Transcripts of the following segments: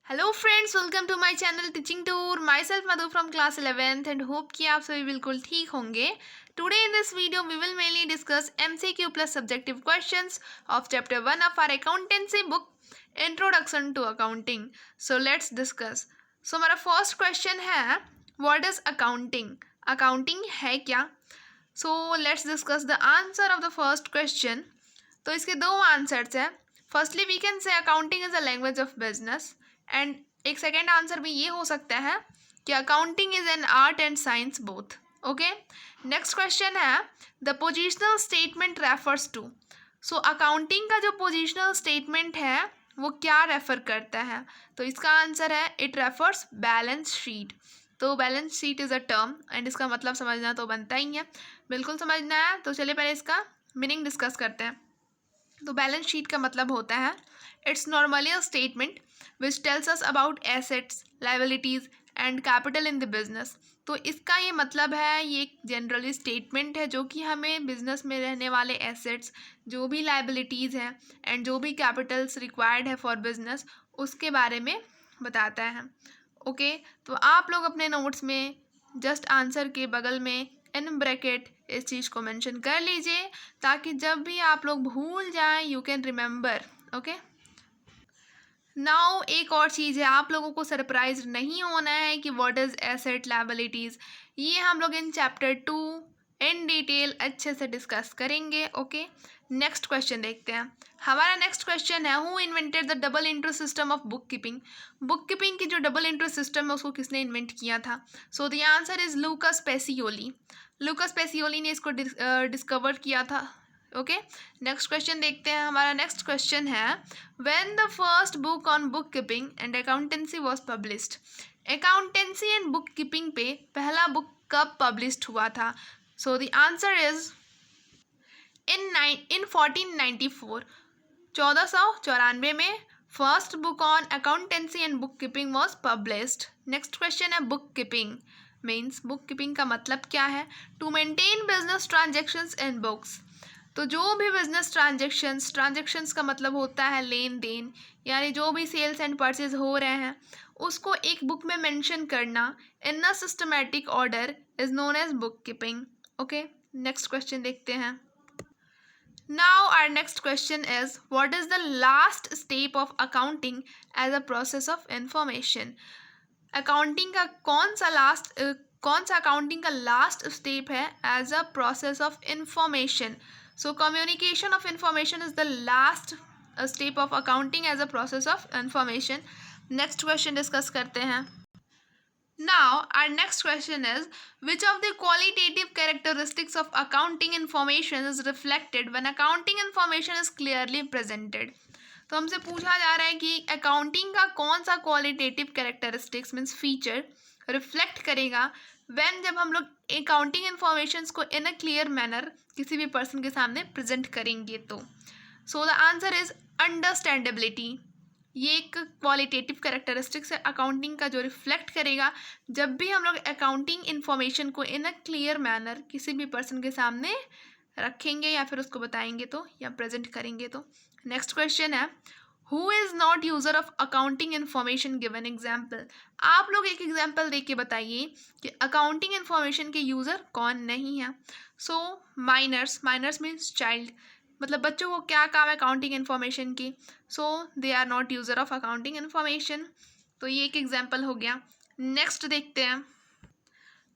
Hello friends, welcome to my channel teaching tour. Myself Madhu from class 11th and hope कि आप सभी बिल्कुल ठीक होंगे। Today in this video we will mainly discuss MCQ plus subjective questions of chapter 1 of our accountancy book introduction to accounting. So let's discuss. So हमारा first question है, what is accounting? Accounting है क्या? So let's discuss the answer of the first question. तो इसके दो answers हैं। Firstly we can say accounting is a language of business, and एक second answer भी ये हो सकता है कि accounting is an art and science both. Okay, next question है, the positional statement refers to. So accounting का जो पोजिशनल स्टेटमेंट है वो क्या रेफर करता है? तो इसका आंसर है, इट रेफर्स बैलेंस शीट। तो balance sheet is a term and इसका मतलब समझना तो बनता ही है, बिल्कुल समझना है। तो चलिए पहले इसका मीनिंग डिस्कस करते हैं। तो बैलेंस शीट का मतलब होता है, it's normally a statement which tells us about assets, liabilities and capital in the business. तो इसका ये मतलब है, ये एक जनरली स्टेटमेंट है जो कि हमें बिजनेस में रहने वाले एसेट्स, जो भी लाइबिलिटीज़ हैं एंड जो भी कैपिटल्स रिक्वायर्ड है फॉर बिजनेस, उसके बारे में बताता है। ओके, तो आप लोग अपने नोट्स में जस्ट आंसर के बगल में इन ब्रैकेट इस चीज़ को मेंशन कर लीजिए, ताकि जब भी आप लोग भूल जाएं you can remember. Okay, now एक और चीज़ है, आप लोगों को सरप्राइज नहीं होना है कि व्हाट इज़ एसेट लायबिलिटीज़। ये हम लोग इन चैप्टर 2 इन डिटेल अच्छे से डिस्कस करेंगे। ओके, नेक्स्ट क्वेश्चन देखते हैं। हमारा नेक्स्ट क्वेश्चन है, who invented the double entry system of book keeping? Book keeping की जो डबल एंट्री सिस्टम है उसको किसने इन्वेंट किया था? So the answer is Lucas Pacioli. Lucas Pacioli ने इसको डिस्कवर किया था। ओके, नेक्स्ट क्वेश्चन देखते हैं। हमारा नेक्स्ट क्वेश्चन है, when the first book on book keeping and accountancy was published? Accountancy and book keeping पे पहला बुक कब पब्लिश्ड हुआ था? So the answer is in 1494। 1494 में first book on accountancy and book keeping was published. Next question है, book keeping means, book keeping का मतलब क्या है? To maintain business transactions in books. तो जो भी बिजनेस ट्रांजेक्शन्स का मतलब होता है लेन देन, यानी जो भी सेल्स एंड परचेज हो रहे हैं उसको एक बुक में मेंशन करना in a systematic order is known as book keeping. Okay, next question देखते हैं। Now our next question is, what is the last step of accounting as a process of information? Accounting का कौन सा accounting का last step है as a process of information? So communication of information is the last step of accounting as a process of information. Next question discuss करते हैं। Now, our next question is, which of the qualitative characteristics of accounting information is reflected when accounting information is clearly presented? तो हमसे पूछा जा रहा है कि accounting का कौन सा qualitative characteristics means feature reflect करेगा व्हेन, जब हम लोग अकाउंटिंग इन्फॉर्मेशंस को इन अ क्लियर मैनर किसी भी पर्सन के सामने प्रेजेंट करेंगे। तो सो द आंसर इज अंडरस्टैंडेबिलिटी। ये एक क्वालिटेटिव कैरेक्टरिस्टिक्स है अकाउंटिंग का जो रिफ्लेक्ट करेगा जब भी हम लोग अकाउंटिंग इन्फॉर्मेशन को इन अ क्लियर मैनर किसी भी पर्सन के सामने रखेंगे या फिर उसको बताएंगे तो, या प्रेजेंट करेंगे तो। नेक्स्ट क्वेश्चन है, who is not user of accounting information? Given example. आप लोग एक एग्जाम्पल दे के बताइए कि अकाउंटिंग इन्फॉर्मेशन के यूज़र कौन नहीं है। सो माइनर्स मीन्स चाइल्ड, मतलब बच्चों को क्या काम है अकाउंटिंग इन्फॉर्मेशन की? So they are not user of accounting information. तो ये एक एग्जाम्पल हो गया। नेक्स्ट देखते हैं।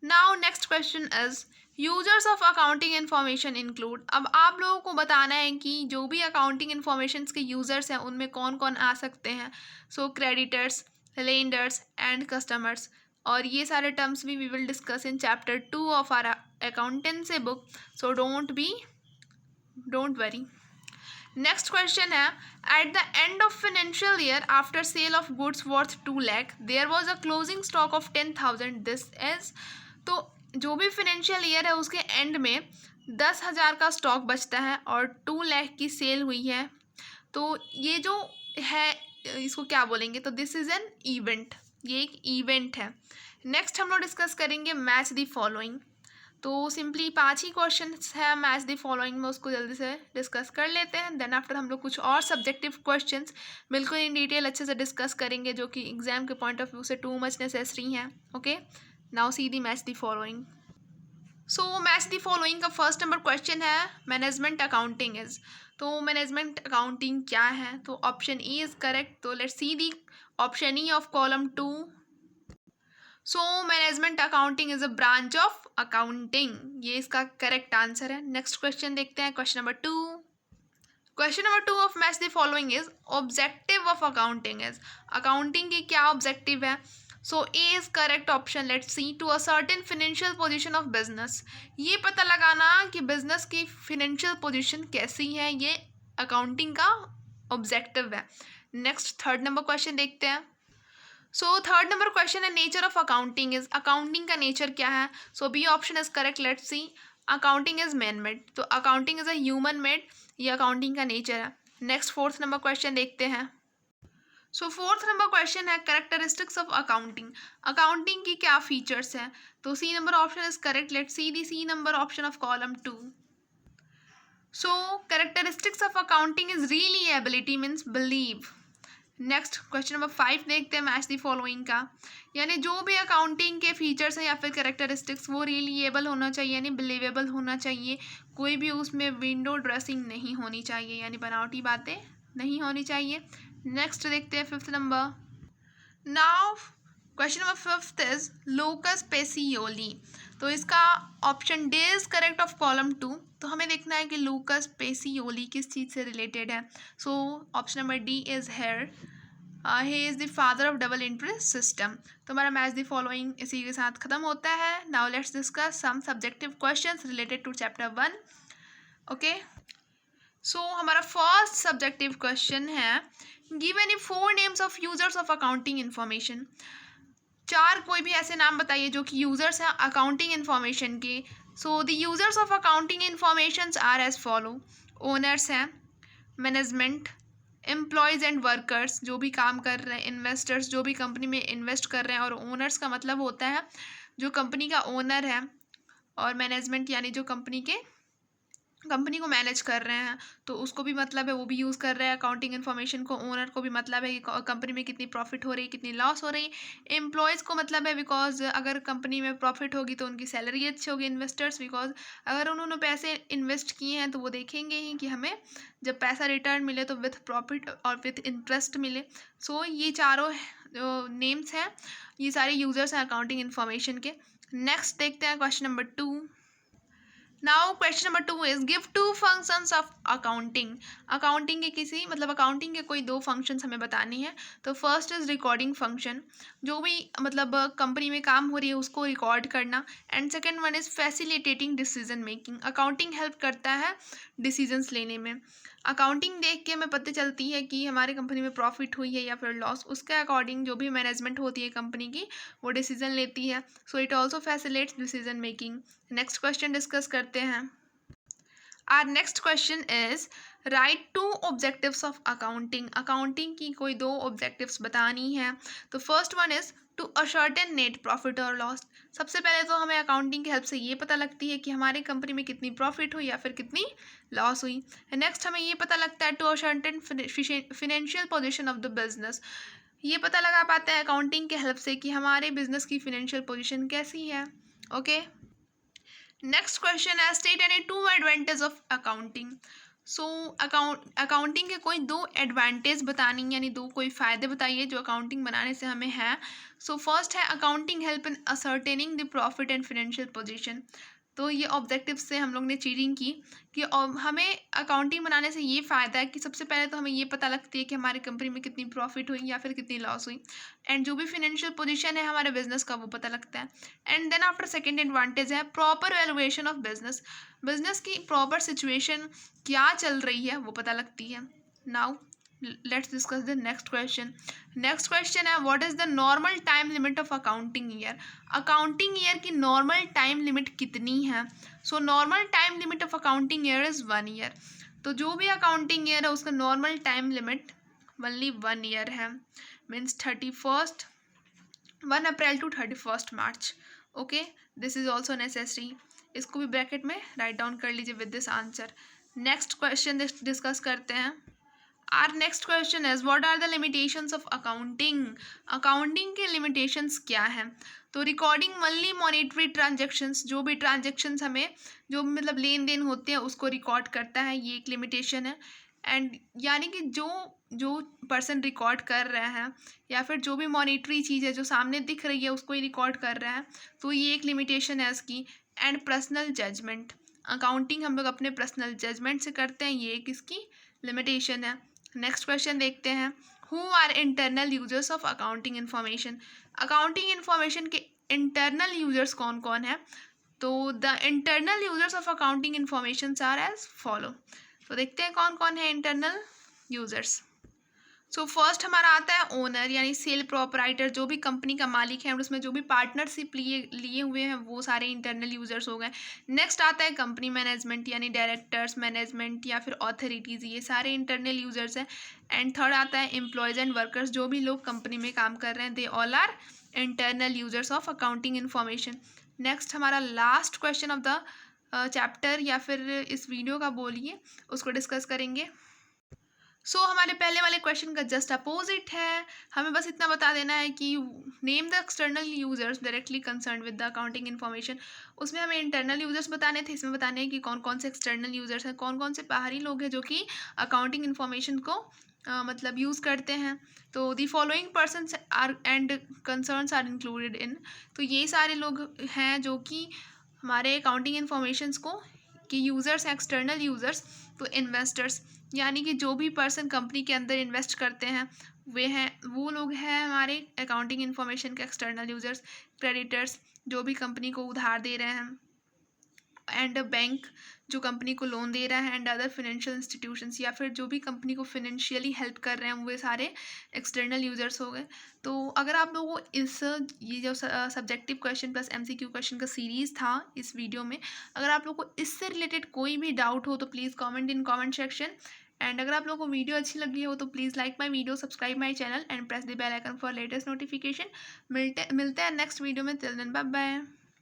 Now next question is, users of accounting information include. अब आप लोगों को बताना है कि जो भी अकाउंटिंग इन्फॉर्मेशन के यूजर्स हैं उनमें कौन कौन आ सकते हैं। So creditors, lenders and customers, और ये सारे टर्म्स भी we will discuss in chapter 2 of our accountancy book. So don't worry. Next question है, at the end of financial year after sale of goods worth 2 lakh there was a closing stock of 10,000 this is. तो जो भी financial year है उसके and में 10,000 का stock बचता है और 2 लाख की सेल हुई है। तो ये जो है इसको क्या बोलेंगे? तो दिस इज़ एन इवेंट, ये एक इवेंट है। नेक्स्ट हम लोग डिस्कस करेंगे मैच द फॉलोइंग। तो सिंपली 5 ही क्वेश्चन है मैच द फॉलोइंग में, उसको जल्दी से डिस्कस कर लेते हैं। देन आफ्टर हम लोग कुछ और सब्जेक्टिव क्वेश्चंस बिल्कुल इन डिटेल अच्छे से डिस्कस करेंगे, जो कि एग्जाम के पॉइंट ऑफ व्यू से टू मच नेसेसरी हैं। Okay, now see the match the following. So match the following का फर्स्ट नंबर क्वेश्चन है मैनेजमेंट अकाउंटिंग इज। तो मैनेजमेंट अकाउंटिंग क्या है? तो ऑप्शन ई इज करेक्ट। तो let's see the option E of column 2। So management accounting is a branch of accounting, ये इसका correct answer है। नेक्स्ट क्वेश्चन देखते हैं, question number 2। Question number 2 of match the following is objective of accounting is. Accounting की क्या objective है? So A is correct option. Let's see, to ascertain financial position of business, ये पता लगाना कि business की फाइनेंशियल पोजीशन कैसी है, ये अकाउंटिंग का ऑब्जेक्टिव है। नेक्स्ट थर्ड नंबर क्वेश्चन देखते हैं। सो थर्ड नंबर क्वेश्चन है nature of accounting is. Accounting का नेचर क्या है? So B option is correct. Let's see, accounting is man made. तो accounting is a human made, ये accounting का nature है। नेक्स्ट फोर्थ नंबर क्वेश्चन देखते हैं। सो फोर्थ नंबर क्वेश्चन है कैरेक्टरिस्टिक्स ऑफ अकाउंटिंग। अकाउंटिंग की क्या फीचर्स हैं? तो C number option is correct. Let's see the C number option of column 2। So characteristics of accounting is really ability means believe. Next question number 5 देखते हैं match the following का। यानी जो भी अकाउंटिंग के फीचर्स हैं या फिर कैरेक्टरिस्टिक्स, वो रिलीएबल होना चाहिए, यानी बिलीवेबल होना चाहिए। कोई भी उसमें विंडो ड्रेसिंग नहीं होनी चाहिए, यानी बनावटी बातें नहीं होनी चाहिए। नेक्स्ट देखते हैं fifth number. Now question number fifth is locus Pacioli. तो इसका option D is correct of column 2। तो हमें देखना है कि लूकस पेसियोली किस चीज़ से रिलेटेड है। So option number D is here, he is the father of double entry system. तो हमारा मैच द फॉलोइंग इसी के साथ खत्म होता है। Now let's discuss some subjective questions related to chapter 1। Okay, so हमारा फर्स्ट सब्जेक्टिव क्वेश्चन है, give any 4 names of users of accounting information. 4 कोई भी ऐसे नाम बताइए जो कि यूजर्स हैं अकाउंटिंग इन्फॉर्मेशन के। So the users of accounting information are as follow. Owners हैं, मैनेजमेंट, एम्प्लॉयज़ एंड वर्कर्स जो भी काम कर रहे हैं, इन्वेस्टर्स जो भी कंपनी में इन्वेस्ट कर रहे हैं, और ओनर्स का मतलब होता है जो कंपनी का ओनर है, और मैनेजमेंट यानी जो कंपनी को मैनेज कर रहे हैं, तो उसको भी मतलब है, वो भी यूज़ कर रहे हैं अकाउंटिंग इन्फॉर्मेशन को। ओनर को भी मतलब है कि कंपनी में कितनी प्रॉफिट हो रही है, कितनी लॉस हो रही है। एम्प्लॉयज़ को मतलब है बिकॉज अगर कंपनी में प्रॉफिट होगी तो उनकी सैलरी अच्छी होगी। इन्वेस्टर्स बिकॉज अगर उन्होंने पैसे इन्वेस्ट किए हैं तो वो देखेंगे ही कि हमें जब पैसा रिटर्न मिले तो विथ प्रॉफिट और विथ इंटरेस्ट मिले। सो ये चारों नेम्स हैं, ये सारे यूजर्स हैं अकाउंटिंग इन्फॉर्मेशन के। नेक्स्ट देखते हैं question number 2। Now question number 2 is give 2 functions of accounting. Accounting के किसी मतलब अकाउंटिंग के कोई 2 फंक्शंस हमें बतानी है। तो फर्स्ट इज रिकॉर्डिंग फंक्शन, जो भी मतलब कंपनी में काम हो रही है उसको रिकॉर्ड करना। And second one is facilitating decision making. Accounting help करता है डिसीजंस लेने में। अकाउंटिंग देख के हमें पता चलती है कि हमारी कंपनी में प्रॉफिट हुई है या फिर लॉस, उसके अकॉर्डिंग जो भी मैनेजमेंट होती है कंपनी की वो डिसीजन लेती है। So it also facilitates decision making. Next question discuss करते हैं। Our next question is write 2 objectives of accounting. Accounting की कोई 2 ऑब्जेक्टिव्स बतानी है। तो first one is to ascertain net profit और लॉस। सबसे पहले तो हमें अकाउंटिंग की हेल्प से ये पता लगती है कि हमारी कंपनी में कितनी प्रॉफिट हुई या फिर कितनी लॉस हुई। नेक्स्ट हमें ये पता लगता है to ascertain financial position of the business. ये पता लगा पाते हैं अकाउंटिंग के हेल्प से कि हमारे बिजनेस की फिनेंशियल पोजीशन कैसी है। ओके, नेक्स्ट क्वेश्चन है state any 2 advantage of accounting. So accounting के कोई 2 एडवांटेज बतानी, यानी 2 कोई फ़ायदे बताइए जो अकाउंटिंग बनाने से हमें है। सो फर्स्ट है accounting help in ascertaining the profit and financial position. तो ये ऑब्जेक्टिव से हम लोग ने चीटिंग की कि हमें अकाउंटिंग बनाने से ये फ़ायदा है कि सबसे पहले तो हमें ये पता लगती है कि हमारी कंपनी में कितनी प्रॉफिट हुई या फिर कितनी लॉस हुई। एंड जो भी फाइनेंशियल पोजीशन है हमारे बिजनेस का वो पता लगता है। And then after second advantage है proper valuation of business. Business की प्रॉपर सिचुएशन क्या चल रही है वो पता लगती है। Now let's discuss the next question. Next question है what is the normal time limit of accounting year. Accounting year की नॉर्मल टाइम लिमिट कितनी है। So normal time limit of accounting year is 1 year. तो जो भी accounting year है उसका normal time limit only 1 year है, means 1 April to 31 March. Okay, this is also necessary. इसको भी ब्रैकेट में राइट डाउन कर लीजिए with this answer. Next question discuss करते हैं। Our next question is what are the limitations of accounting. Accounting के limitations क्या हैं? तो रिकॉर्डिंग ओनली मॉनेटरी ट्रांजेक्शन्स, जो भी ट्रांजेक्शन्स हमें जो मतलब लेन देन होते हैं उसको रिकॉर्ड करता है, ये एक लिमिटेशन है। एंड यानी कि जो जो पर्सन रिकॉर्ड कर रहा है या फिर जो भी मॉनेटरी चीज़ है जो सामने दिख रही है उसको ही रिकॉर्ड कर रहा है, तो ये एक लिमिटेशन है इसकी। एंड पर्सनल जजमेंट, अकाउंटिंग हम लोग अपने पर्सनल जजमेंट से करते हैं, ये एक इसकी लिमिटेशन है। नेक्स्ट क्वेश्चन देखते हैं। Who are internal users of accounting information. Accounting information के इंटरनल यूजर्स कौन कौन है? तो the internal users of accounting information are as follow. तो देखते हैं कौन कौन है इंटरनल यूजर्स। सो फर्स्ट हमारा आता है ओनर यानी सेल प्रोपराइटर, जो भी कंपनी का मालिक है और उसमें जो भी पार्टनरशिप लिए लिए हुए हैं वो सारे इंटरनल यूजर्स हो गए। नेक्स्ट आता है कंपनी मैनेजमेंट यानी डायरेक्टर्स, मैनेजमेंट या फिर ऑथोरिटीज़, ये सारे इंटरनल यूजर्स हैं। एंड थर्ड आता है एम्प्लॉयज़ एंड वर्कर्स, जो भी लोग कंपनी में काम कर रहे हैं, they all are internal users of accounting information. Next हमारा last question of the chapter या फिर इस वीडियो का बोलिए उसको डिस्कस करेंगे। सो हमारे पहले वाले क्वेश्चन का जस्ट अपोजिट है। हमें बस इतना बता देना है कि name the external users directly concern with the accounting information. उसमें हमें इंटरनल यूजर्स बताने थे, इसमें बताने हैं कि कौन कौन से एक्सटर्नल यूजर्स हैं, कौन कौन से बाहरी लोग हैं जो कि अकाउंटिंग इन्फॉर्मेशन को मतलब यूज़ करते हैं। तो the following persons are and concerns are included in, तो ये सारे लोग हैं जो कि हमारे अकाउंटिंग इन्फॉर्मेशंस को कि यूज़र्स एक्सटर्नल यूज़र्स। तो इन्वेस्टर्स यानी कि जो भी पर्सन कंपनी के अंदर इन्वेस्ट करते हैं वो लोग हैं हमारे अकाउंटिंग इन्फॉर्मेशन के एक्सटर्नल यूज़र्स। क्रेडिटर्स जो भी कंपनी को उधार दे रहे हैं, एंड बैंक जो कंपनी को लोन दे रहा है, एंड अदर फाइनेंशियल इंस्टीट्यूशंस या फिर जो भी कंपनी को फिनेंशियली हेल्प कर रहे हैं, वो सारे एक्सटर्नल यूजर्स हो गए। तो अगर आप लोगों को इस ये जो subjective question plus MCQ question का सीरीज़ था इस वीडियो में, अगर आप लोगों को इससे रिलेटेड कोई भी डाउट हो तो please comment in comment section. And अगर आप लोगों को वीडियो अच्छी लगी हो तो please like my video, subscribe my channel and press the bell icon for latest notification. मिलते हैं नेक्स्ट वीडियो में। Till then bye bye.